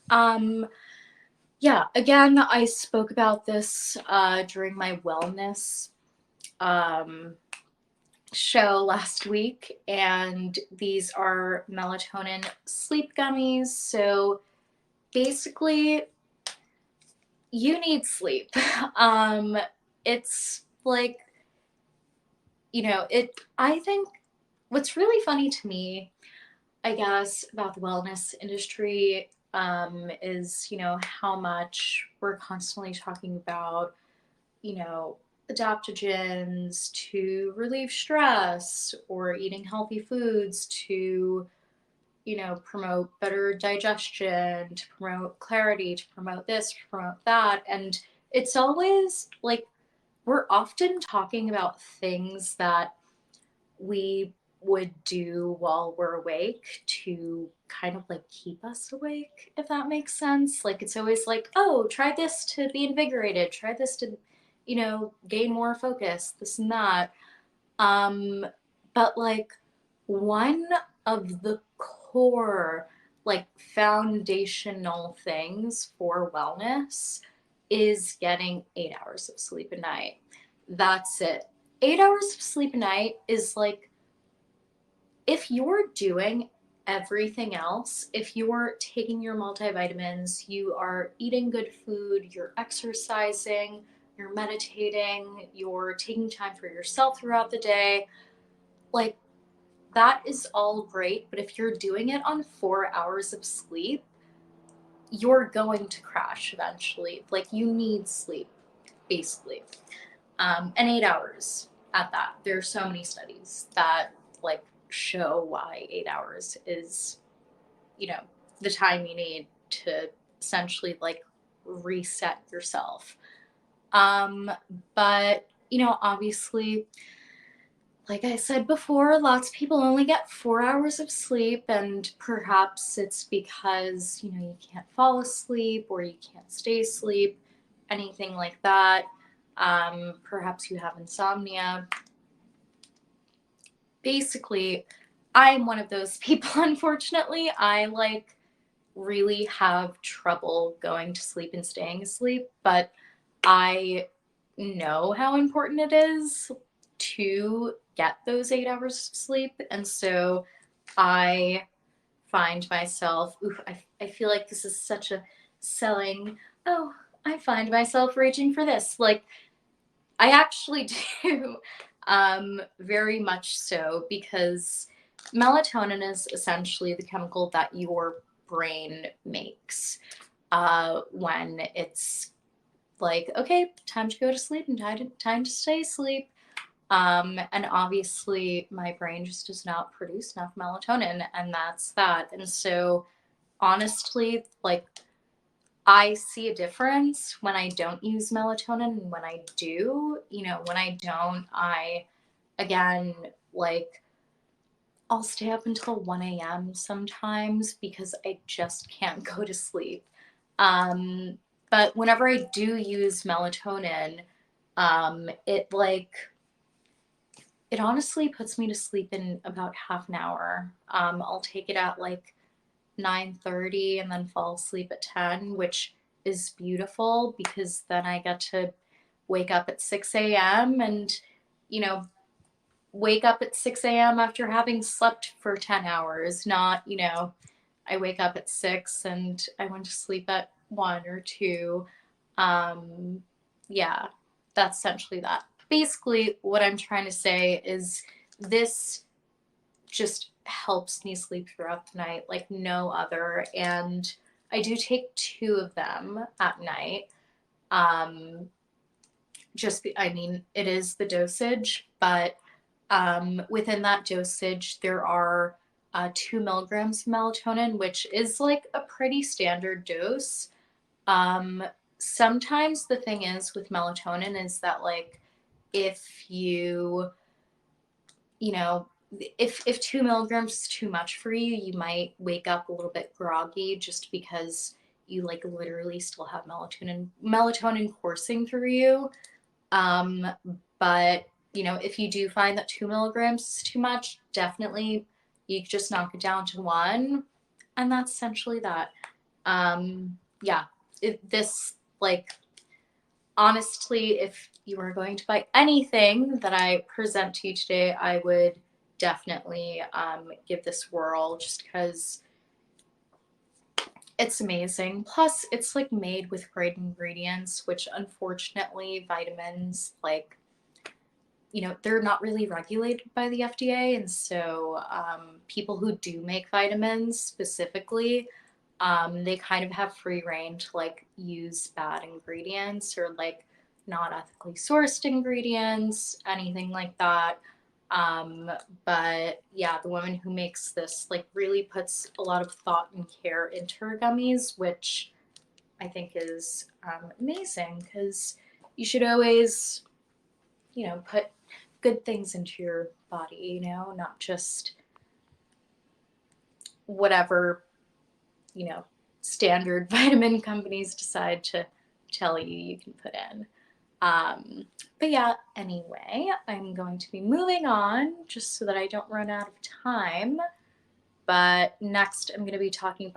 Um, yeah, again, I spoke about this during my wellness um, show last week, and these are melatonin sleep gummies. So basically, you need sleep. um, it's like, I think what's really funny to me, I guess, about the wellness industry is, how much we're constantly talking about, you know, adaptogens to relieve stress or eating healthy foods to, promote better digestion, to promote clarity, to promote this, to promote that. And it's always like we're often talking about things that we would do while we're awake to kind of like keep us awake, if that makes sense. Like it's always like, oh, try this to be invigorated, try this to, gain more focus, this and that. Um, but like one of the core, like foundational things for wellness is getting 8 hours of sleep a night. That's it. 8 hours of sleep a night is like, if you're doing everything else, if you're taking your multivitamins, you are eating good food, you're exercising, you're meditating, you're taking time for yourself throughout the day, like that is all great. But if you're doing it on 4 hours of sleep, you're going to crash eventually. Like you need sleep, basically. And 8 hours at that. There are so many studies that like show why 8 hours is, you know, the time you need to essentially like reset yourself. Um, but obviously, like I said before, lots of people only get 4 hours of sleep, and perhaps it's because, you can't fall asleep or you can't stay asleep, anything like that. Perhaps you have insomnia. Basically, I'm one of those people, unfortunately. I like really have trouble going to sleep and staying asleep, but I know how important it is to get those 8 hours of sleep. And so I find myself, I feel like this is such a selling, oh, I find myself reaching for this. Like, I actually do, very much so, because melatonin is essentially the chemical that your brain makes when it's like, okay, time to go to sleep and time to stay asleep. And obviously, my brain just does not produce enough melatonin, and that's that. And so, honestly, like, I see a difference when I don't use melatonin and when I do. When I don't, again, like, I'll stay up until 1 a.m. sometimes because I just can't go to sleep. Um, but whenever I do use melatonin, it like, it honestly puts me to sleep in about half an hour. I'll take it at like 9:30 and then fall asleep at 10, which is beautiful because then I get to wake up at 6 a.m. and, you know, wake up at 6 a.m. after having slept for 10 hours, not, I wake up at 6 and I went to sleep at 1 or 2. Um, yeah, that's essentially that. Basically, what I'm trying to say is this just helps me sleep throughout the night like no other. And I do take two of them at night. Um, I mean, it is the dosage, but within that dosage, there are 2 milligrams of melatonin, which is like a pretty standard dose. Um, Sometimes the thing is with melatonin is that, like, if you know, if 2 milligrams is too much for you, you might wake up a little bit groggy just because you like literally still have melatonin coursing through you. Um, but if you do find that 2 milligrams is too much, definitely you just knock it down to 1, and that's essentially that. Yeah, this, like, honestly, if you are going to buy anything that I present to you today, I would definitely give this whirl, just because it's amazing. Plus, it's like made with great ingredients, which unfortunately, vitamins, like, they're not really regulated by the FDA. And so, people who do make vitamins specifically, they kind of have free reign to like use bad ingredients or like not ethically sourced ingredients, anything like that. Um, but yeah, the woman who makes this like really puts a lot of thought and care into her gummies, which I think is amazing, because you should always, put good things into your body, not just whatever, you know, standard vitamin companies decide to tell you you can put in. Um, but yeah, anyway, I'm going to be moving on just so that I don't run out of time. But next, I'm going to be talking about